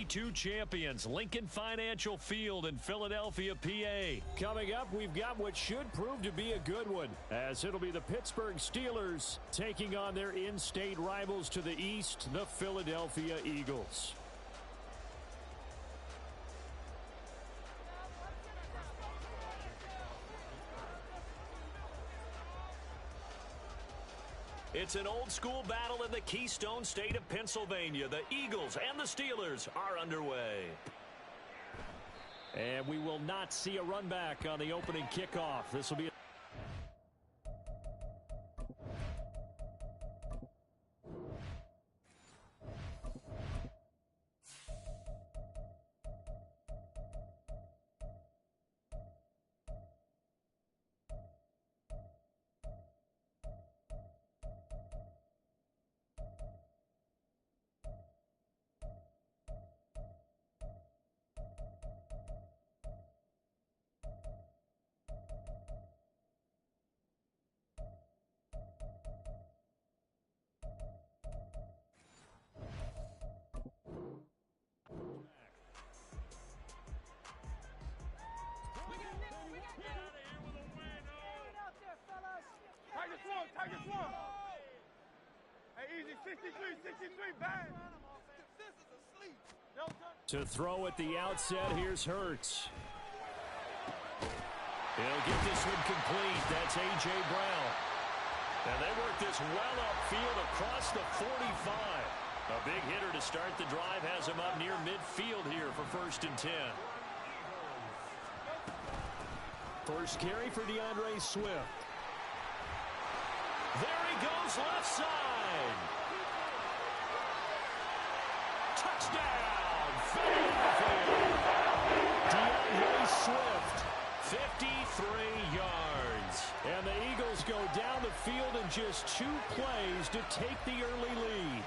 2022 champions, Lincoln Financial Field in Philadelphia, PA. Coming up, we've got what should prove to be a good one, as it'll be the Pittsburgh Steelers taking on their in-state rivals to the east, the Philadelphia Eagles. It's an old-school battle in the Keystone State of Pennsylvania. The Eagles and the Steelers are underway. And we will not see a run back on the opening kickoff. This will be Tiger Swamp. Hey, easy, 63, bang. To throw at the outset, here's Hurts. He'll get this one complete. That's A.J. Brown. And they work this well upfield across the 45. A big hitter to start the drive has him up near midfield here for 1st and 10. First carry for DeAndre Swift. There he goes, left side. Touchdown, Philadelphia. DeAndre Swift, 53 yards. And the Eagles go down the field in just 2 plays to take the early lead.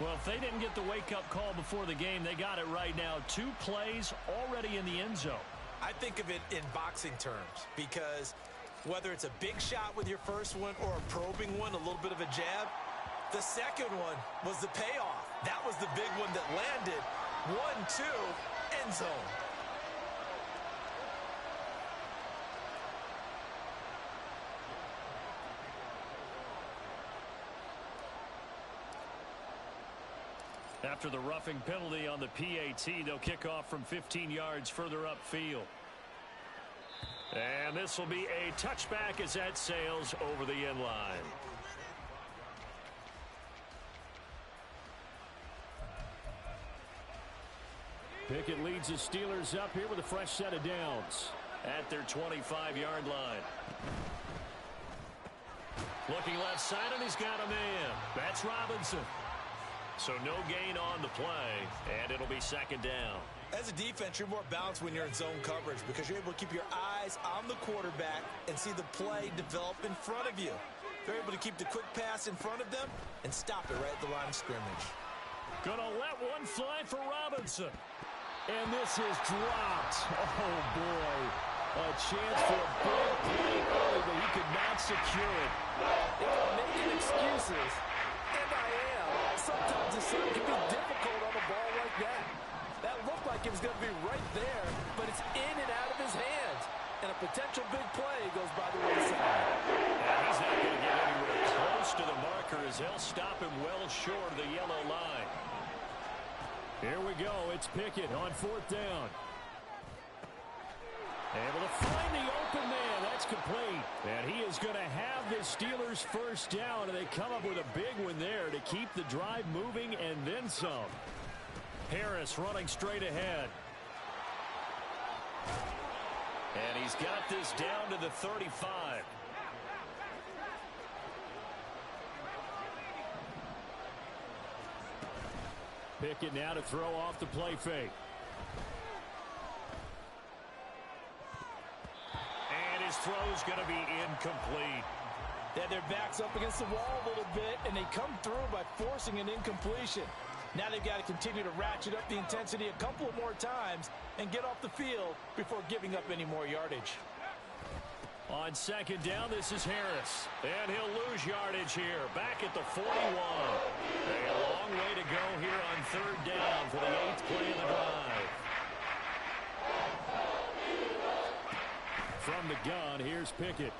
Well, if they didn't get the wake-up call before the game, they got it right now. 2 plays already in the end zone. I think of it in boxing terms, because whether it's a big shot with your first one or a probing one, a little bit of a jab, the second one was the payoff. That was the big one that landed. 1-2, end zone. After the roughing penalty on the PAT, they'll kick off from 15 yards further upfield. And this will be a touchback as that sails over the end line. Pickett leads the Steelers up here with a fresh set of downs at their 25-yard line. Looking left side, and he's got a man. That's Robinson. So no gain on the play, and it'll be 2nd down. As a defense, you're more balanced when you're in zone coverage because you're able to keep your eyes on the quarterback and see the play develop in front of you. They're able to keep the quick pass in front of them and stop it right at the line of scrimmage. Gonna let one fly for Robinson. And this is dropped. Oh, boy. A chance for a big play early, but he could not secure it. If I'm making excuses, and I am, sometimes the sun can be difficult on a ball like that. That looked like it was going to be right there, but it's in and out of his hands. And a potential big play goes by the wayside. And he's not going to get anywhere close to the marker as they'll stop him well short of the yellow line. Here we go. It's Pickett on 4th down. Able to find the open man. That's complete. And he is going to have the Steelers' 1st down, and they come up with a big one there to keep the drive moving and then some. Harris running straight ahead. And he's got this down to the 35. Pickett now to throw off the play fake. And his throw's going to be incomplete. Yeah, their back's up against the wall a little bit, and they come through by forcing an incompletion. Now they've got to continue to ratchet up the intensity a couple of more times and get off the field before giving up any more yardage. On 2nd down, this is Harris. And he'll lose yardage here. Back at the 41. A long way to go here third down for the 8th play of the drive. From the gun, here's Pickett.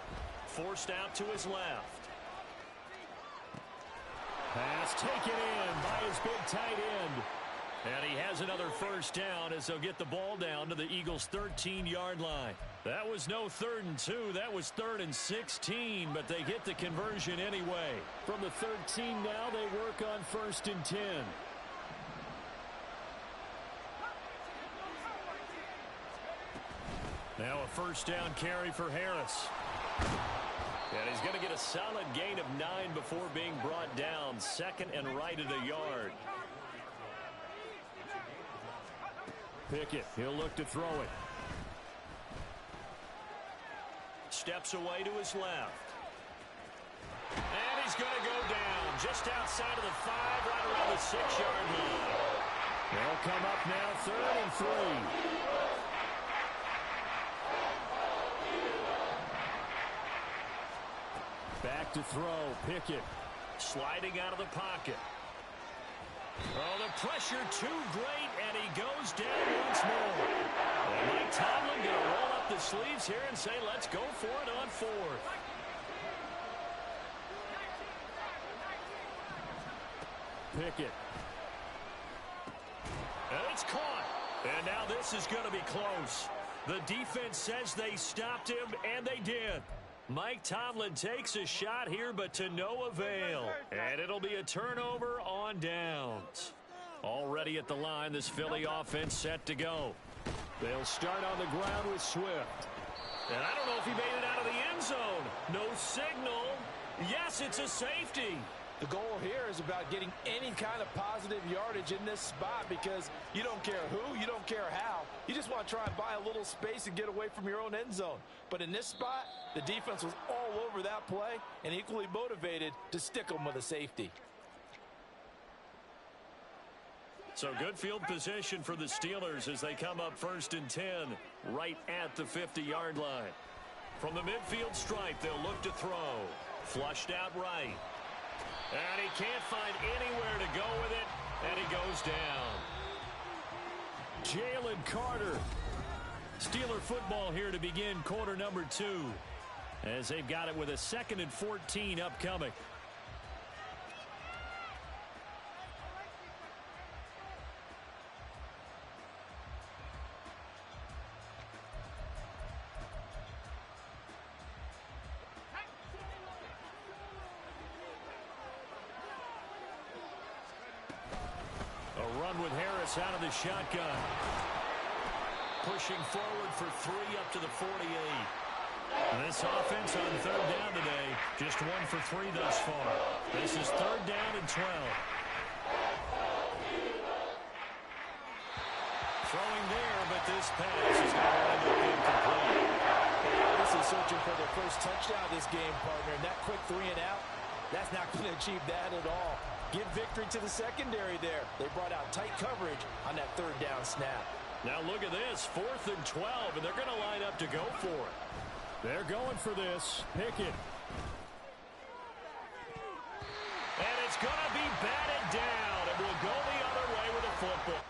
Forced out to his left. Pass taken in by his big tight end. And he has another first down as they'll get the ball down to the Eagles' 13-yard line. That was no 3rd and 2. That was 3rd and 16, but they get the conversion anyway. From the 13 now, they work on 1st and 10. Now a first down carry for Harris. And he's going to get a solid gain of 9 before being brought down. 2nd and right at a yard. Pickett, he'll look to throw it. Steps away to his left. And he's going to go down just outside of the 5, right around the 6-yard line. They'll come up now 3rd and 3. Back to throw, Pickett. Sliding out of the pocket. Oh, the pressure too great, and he goes down once more. And Mike Tomlin going to roll up the sleeves here and say, let's go for it on 4th. Pickett. And it's caught. And now this is going to be close. The defense says they stopped him, and they did. Mike Tomlin takes a shot here, but to no avail. And it'll be a turnover on downs. Already at the line, this Philly offense set to go. They'll start on the ground with Swift. And I don't know if he made it out of the end zone. No signal. Yes, it's a safety. The goal here is about getting any kind of positive yardage in this spot because you don't care who, you don't care how. You just want to try and buy a little space and get away from your own end zone. But in this spot, the defense was all over that play and equally motivated to stick them with a safety. So good field position for the Steelers as they come up 1st and 10 right at the 50-yard line. From the midfield stripe, they'll look to throw. Flushed out right. And he can't find anywhere to go with it, and he goes down. Jalen Carter. Steeler football here to begin quarter number 2, as they've got it with a 2nd and 14 upcoming. With Harris out of the shotgun. Pushing forward for 3 up to the 48. And this offense on 3rd down today, just 1 for 3 thus far. This is 3rd down and 12. Throwing there, but this pass is going to end up incomplete. This is searching for their first touchdown this game, partner. And that quick 3 and out, that's not going to achieve that at all. Give victory to the secondary there. They brought out tight coverage on that 3rd down snap. Now look at this, 4th and 12, and they're going to line up to go for it. They're going for this. Pickett. And it's going to be batted down, and will go the other way with the football.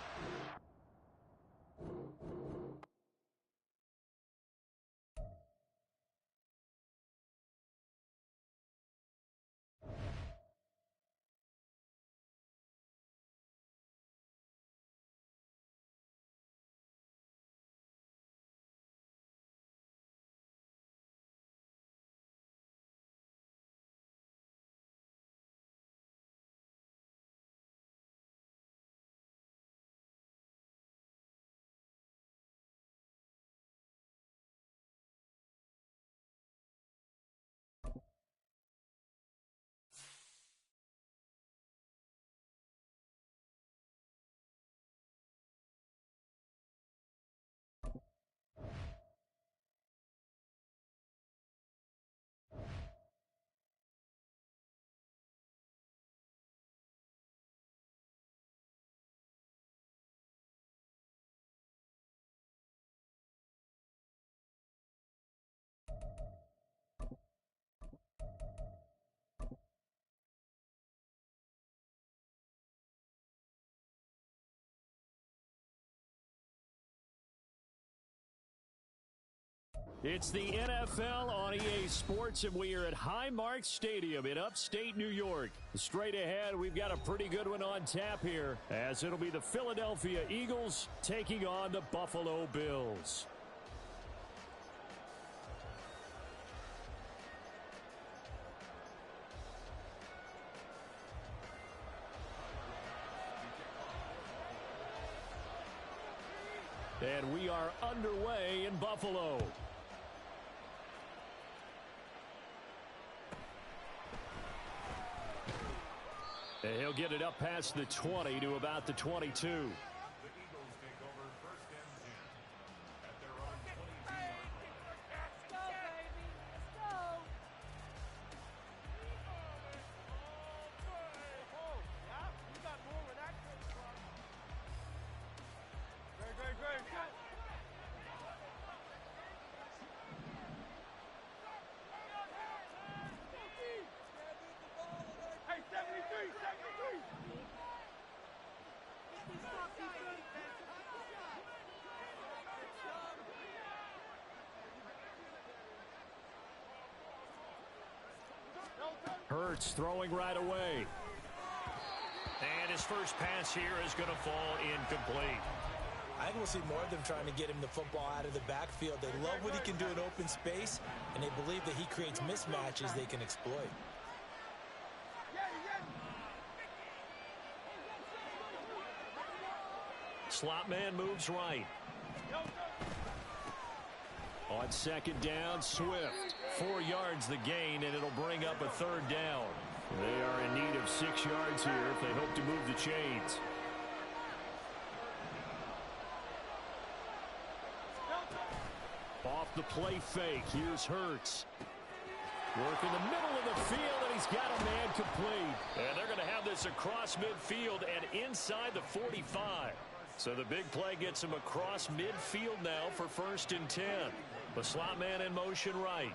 It's the NFL on EA Sports, and we are at Highmark Stadium in upstate New York. Straight ahead, we've got a pretty good one on tap here, as it'll be the Philadelphia Eagles taking on the Buffalo Bills. And we are underway in Buffalo. And he'll get it up past the 20 to about the 22. Hurts throwing right away. And his first pass here is going to fall incomplete. I think we'll see more of them trying to get him the football out of the backfield. They love what he can do in open space, and they believe that he creates mismatches they can exploit. Slot man moves right. On second down, Swift. 4 yards the gain, and it'll bring up a third down. They are in need of 6 yards here if they hope to move the chains. Off the play fake, here's Hurts. Work in the middle of the field, and he's got a man complete. And they're going to have this across midfield and inside the 45. So the big play gets him across midfield now for 1st and 10. The slot man in motion right.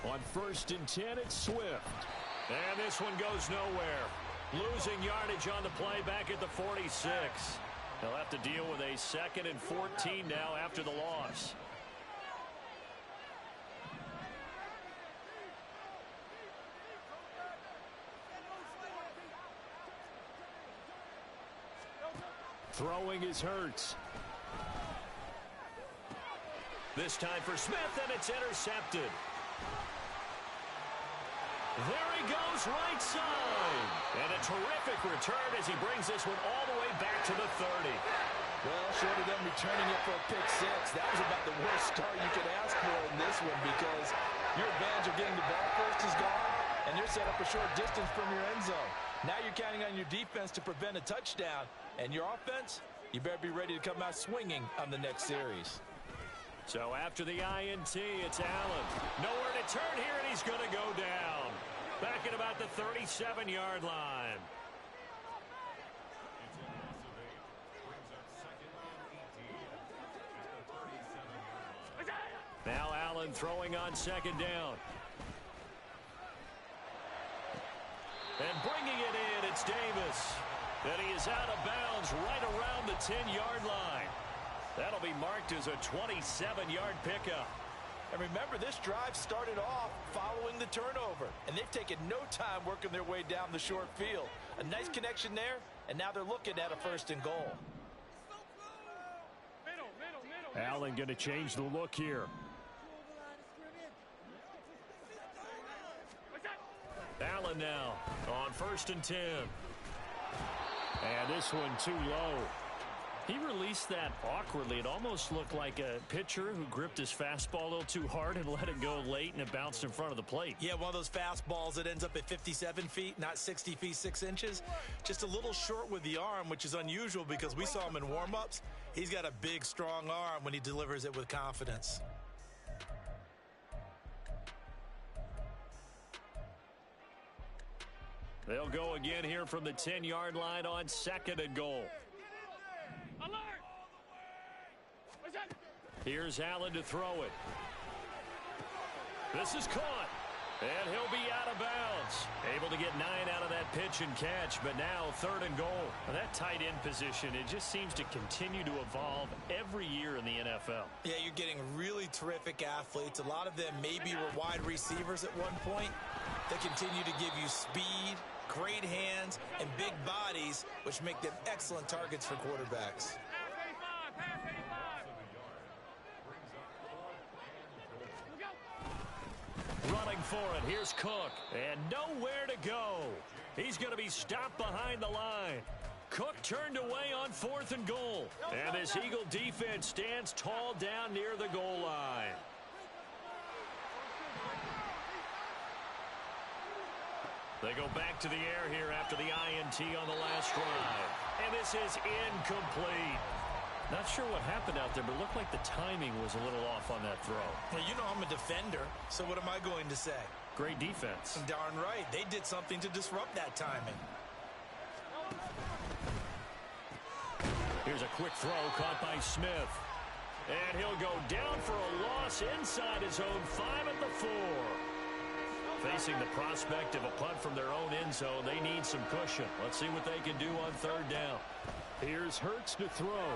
On 1st and 10, it's Swift. And this one goes nowhere. Losing yardage on the play back at the 46. They'll have to deal with a 2nd and 14 now after the loss. Throwing is Hurts. This time for Smith, and it's intercepted. There he goes, right side. And a terrific return as he brings this one all the way back to the 30. Well, short of them returning it for a pick six, that was about the worst start you could ask for in this one, because your advantage of getting the ball first is gone, and you're set up a short distance from your end zone. Now you're counting on your defense to prevent a touchdown, and your offense, you better be ready to come out swinging on the next series. So after the INT, it's Allen. Nowhere to turn here, and he's going to go down. Back at about the 37-yard line. Now Allen throwing on 2nd down. And bringing it in, it's Davis. And he is out of bounds right around the 10-yard line. That'll be marked as a 27-yard pickup. And remember, this drive started off following the turnover, and they've taken no time working their way down the short field. A nice connection there, and now they're looking at a 1st and goal. Allen going to change the look here. Allen now on 1st and 10. And this one too low. He released that awkwardly. It almost looked like a pitcher who gripped his fastball a little too hard and let it go late, and it bounced in front of the plate. Yeah, one of those fastballs that ends up at 57 feet, not 60 feet 6 inches. Just a little short with the arm, which is unusual because we saw him in warm-ups. He's got a big, strong arm when he delivers it with confidence. They'll go again here from the 10-yard line on 2nd and goal. Here's Allen to throw it. This is caught. And he'll be out of bounds. Able to get 9 out of that pitch and catch, but now 3rd and goal. Well, that tight end position, it just seems to continue to evolve every year in the NFL. Yeah, you're getting really terrific athletes. A lot of them maybe were wide receivers at one point. They continue to give you speed, great hands, and big bodies, which make them excellent targets for quarterbacks. Running for it, here's Cook, and nowhere to go. He's going to be stopped behind the line. Cook turned away on 4th and goal. And this Eagle defense stands tall down near the goal line. They go back to the air here after the INT on the last drive. And this is incomplete. Not sure what happened out there, but it looked like the timing was a little off on that throw. Well, you know I'm a defender, so what am I going to say? Great defense. Darn right. They did something to disrupt that timing. Here's a quick throw caught by Smith. And he'll go down for a loss inside his own 5 at the 4. Facing the prospect of a punt from their own end zone, they need some cushion. Let's see what they can do on 3rd down. Here's Hurts to throw.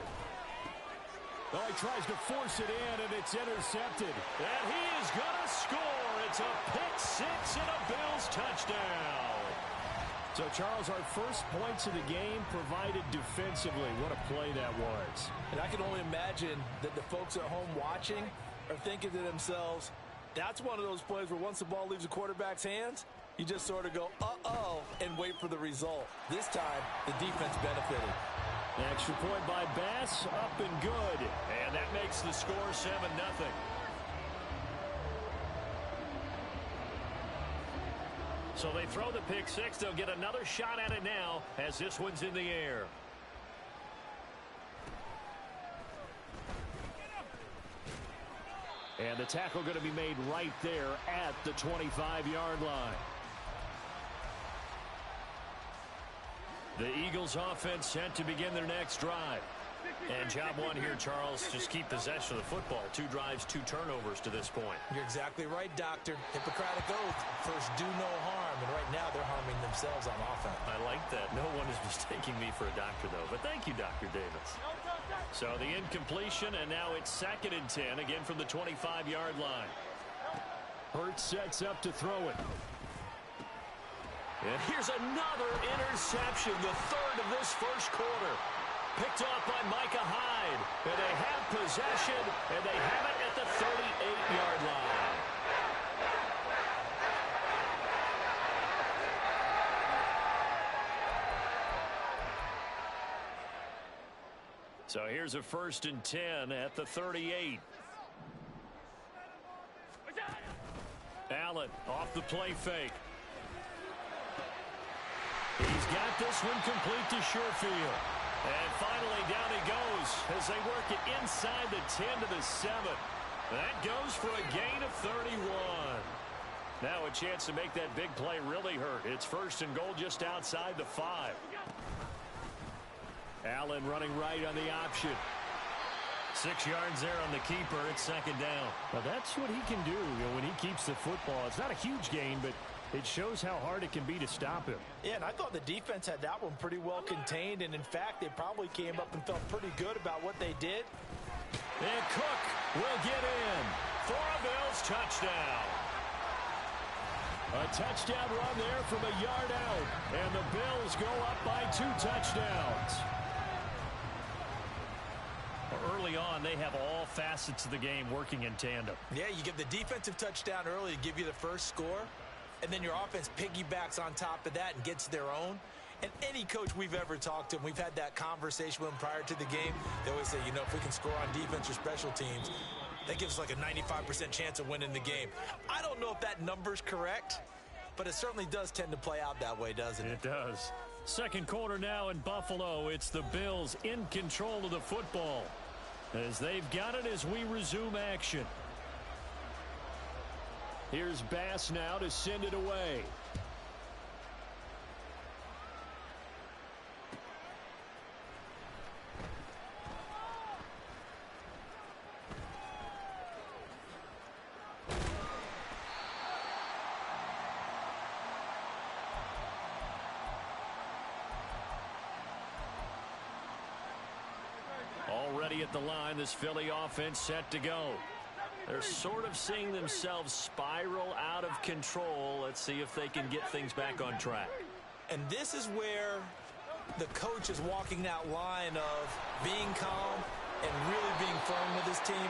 Oh, he tries to force it in, and it's intercepted. And he is going to score. It's a pick 6 and a Bills touchdown. So, Charles, our first points of the game provided defensively. What a play that was. And I can only imagine that the folks at home watching are thinking to themselves, that's one of those plays where once the ball leaves the quarterback's hands, you just sort of go, uh-oh, and wait for the result. This time, the defense benefited. Extra point by Bass, up and good. And that makes the score 7-0. So they throw the pick 6. They'll get another shot at it now as this one's in the air. And the tackle going to be made right there at the 25-yard line. The Eagles offense set to begin their next drive. And job one here, Charles, just keep possession of the football. 2 drives, 2 turnovers to this point. You're exactly right, Doctor. Hippocratic oath. First, do no harm. And right now, they're harming themselves on offense. I like that. No one is mistaking me for a doctor, though. But thank you, Dr. Davis. So the incompletion, and now it's 2nd and 10, again from the 25-yard line. Hurts sets up to throw it. And here's another interception, the 3rd of this first quarter. Picked off by Micah Hyde. And they have possession, and they have it at the 38-yard line. So here's a 1st and 10 at the 38. Allen off the play fake. He's got this one complete to Sherfield. And finally down he goes as they work it inside the 10 to the 7. That goes for a gain of 31. Now a chance to make that big play really hurt. It's 1st and goal just outside the 5. Allen running right on the option. 6 yards there on the keeper. It's 2nd down. Well, that's what he can do when he keeps the football. It's not a huge gain, but it shows how hard it can be to stop him. Yeah, and I thought the defense had that one pretty well contained, and in fact, they probably came up and felt pretty good about what they did. And Cook will get in for a Bills touchdown. A touchdown run there from a yard out, and the Bills go up by 2 touchdowns. Early on, they have all facets of the game working in tandem. Yeah, you give the defensive touchdown early to give you the first score, and then your offense piggybacks on top of that and gets their own. And any coach we've ever talked to, and we've had that conversation with them prior to the game, they always say, you know, if we can score on defense or special teams, that gives us like a 95% chance of winning the game. I don't know if that number's correct, but it certainly does tend to play out that way, doesn't it? It does. 2nd quarter now in Buffalo. It's the Bills in control of the football as they've got it as we resume action. Here's Bass now to send it away. at the line. This Philly offense set to go. They're sort of seeing themselves spiral out of control. Let's see if they can get things back on track. And this is where the coach is walking that line of being calm and really being firm with his team.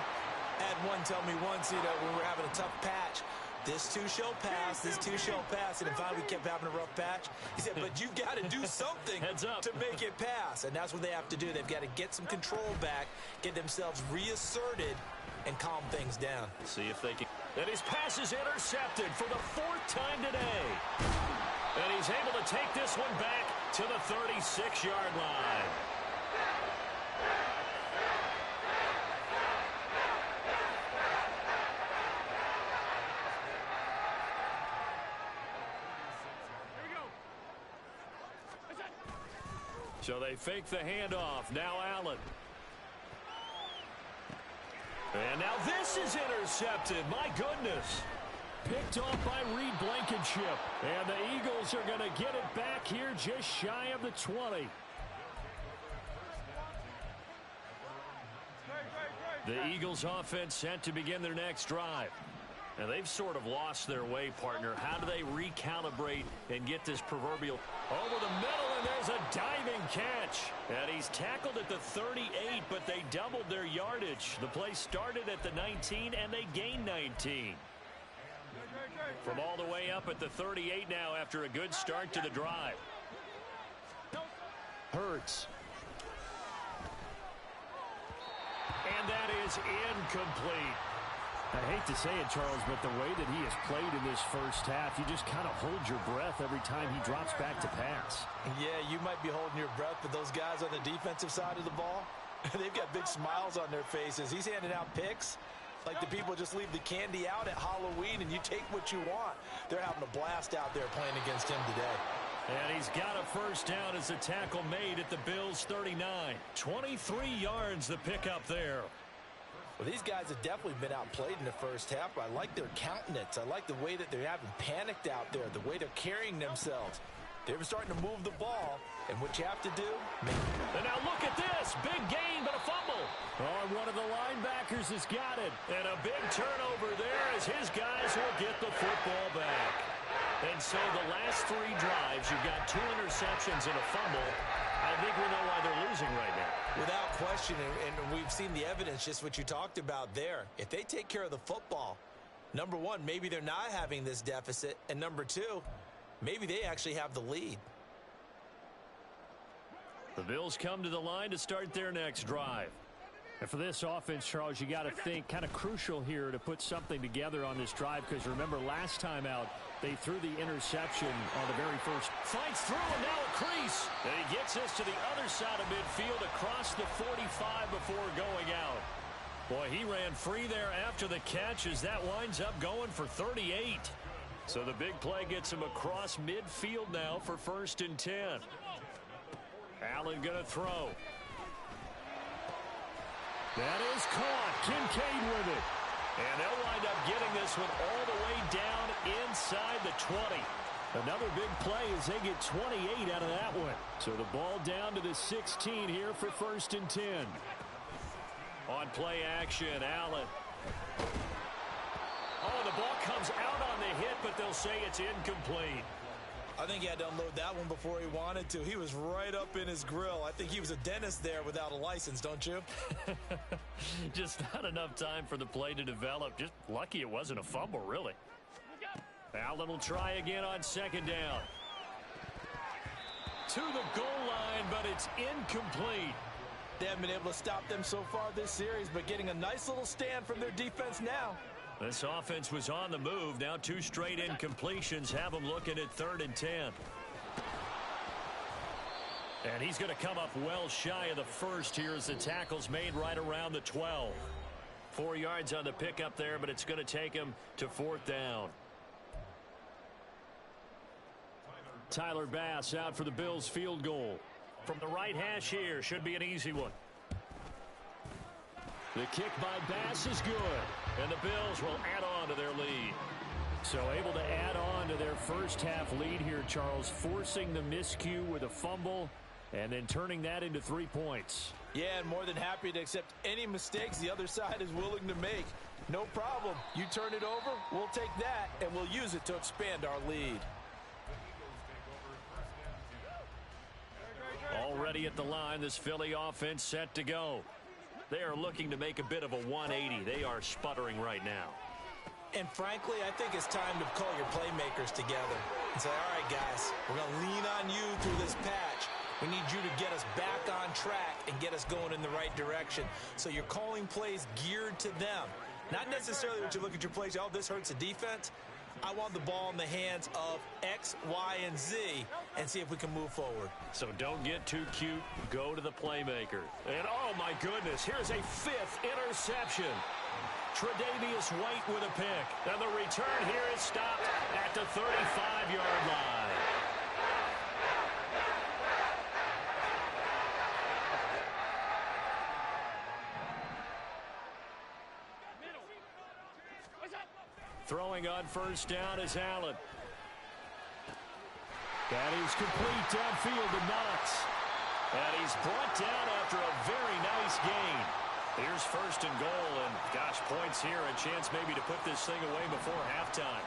I had one tell me once, when we were having a tough patch, this too shall pass, this too shall pass. And if we kept having a rough patch, he said, but you've got to do something to make it pass. And that's what they have to do. They've got to get some control back, get themselves reasserted, and calm things down. See if they can. And his pass is intercepted for the 4th time today. And he's able to take this one back to the 36-yard line. So they fake the handoff. Now Allen. And now this is intercepted. My goodness. Picked off by Reed Blankenship. And the Eagles are going to get it back here just shy of the 20. The Eagles offense set to begin their next drive. And they've sort of lost their way, partner. How do they recalibrate and get this proverbial over the middle? And there's a diving catch. And he's tackled at the 38, but they doubled their yardage. The play started at the 19, and they gained 19. From all the way up at the 38 now after a good start to the drive. Hurts. And that is incomplete. I hate to say it, Charles, but the way that he has played in this first half, you just kind of hold your breath every time he drops back to pass. Yeah, you might be holding your breath, but those guys on the defensive side of the ball, they've got big smiles on their faces. He's handing out picks like the people just leave the candy out at Halloween and you take what you want. They're having a blast out there playing against him today. And he's got a first down as the tackle made at the Bills' 39. 23 yards the pickup there. Well, these guys have definitely been outplayed in the first half. I like their countenance. I like the way that they're having panicked out there, the way they're carrying themselves. They're starting to move the ball, and what you have to do... And now look at this. Big gain, but a fumble. Oh, one of the linebackers has got it. And a big turnover there as his guys will get the football back. And so the last 3 drives, you've got 2 interceptions and a fumble. I think we know why they're losing right now. Without question, and we've seen the evidence, just what you talked about there. If they take care of the football, number one, maybe they're not having this deficit, and number 2, maybe they actually have the lead. The Bills come to the line to start their next drive. And for this offense, Charles, you got to think kind of crucial here to put something together on this drive, because remember last time out, they threw the interception on the very first. Fights through, and now a crease. And he gets this to the other side of midfield across the 45 before going out. Boy, he ran free there after the catch as that winds up going for 38. So the big play gets him across midfield now for 1st and 10. Allen going to throw. That is caught. Kincaid with it. And they'll wind up getting this one all the way down inside the 20. Another big play as they get 28 out of that one. So the ball down to the 16 here for 1st and 10. On play action, Allen. Oh, the ball comes out on the hit, but they'll say it's incomplete. I think he had to unload that one before he wanted to. He was right up in his grill. I think he was a dentist there without a license, don't you? Just not enough time for the play to develop. Just lucky it wasn't a fumble, really. Allen will try again on 2nd down. To the goal line, but it's incomplete. They haven't been able to stop them so far this series, but getting a nice little stand from their defense now. This offense was on the move. Now 2 straight incompletions have them looking at 3rd and 10. And he's going to come up well shy of the first here as the tackle's made right around the 12. 4 yards on the pickup there, but it's going to take him to 4th down. Tyler Bass out for the Bills field goal. From the right hash here, should be an easy one. The kick by Bass is good, and the Bills will add on to their lead. So able to add on to their first half lead here, Charles, forcing the miscue with a fumble and then turning that into 3 points. Yeah, and more than happy to accept any mistakes the other side is willing to make. No problem. You turn it over, we'll take that, and we'll use it to expand our lead. Already at the line, this Philly offense set to go. They are looking to make a bit of a 180. They are sputtering right now. And frankly, I think it's time to call your playmakers together and say, all right, guys, we're going to lean on you through this patch. We need you to get us back on track and get us going in the right direction. So you're calling plays geared to them. Not necessarily when you look at your plays, oh, this hurts the defense. I want the ball in the hands of X, Y, and Z and see if we can move forward. So don't get too cute. Go to the playmaker. And, oh, my goodness, here's a 5th interception. Tre'Davious White with a pick. And the return here is stopped at the 35-yard line. Throwing on first down is Allen. That is complete downfield to Knox. And he's brought down after a very nice gain. Here's first and goal, and gosh, points here, a chance maybe to put this thing away before halftime.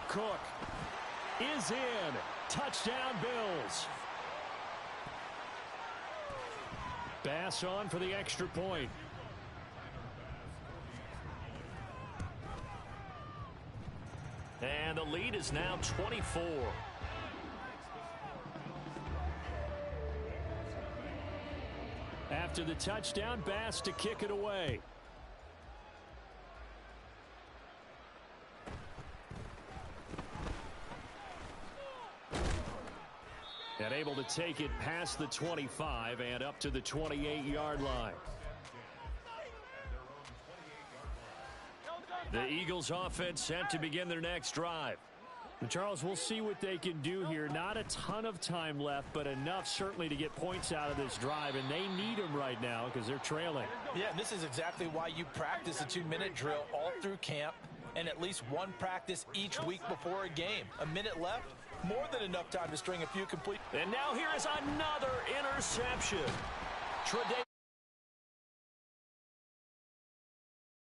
Cook is in. Touchdown, Bills. Bass on for the extra point. And the lead is now 24. After the touchdown, Bass to kick it away. And able to take it past the 25 and up to the 28-yard line. The Eagles offense set to begin their next drive. And Charles, we'll see what they can do here. Not a ton of time left, but enough certainly to get points out of this drive, and they need them right now because they're trailing. Yeah, and this is exactly why you practice a 2-minute drill all through camp and at least one practice each week before a game. A minute left, more than enough time to string a few complete. And now here is another interception. Tre'Davious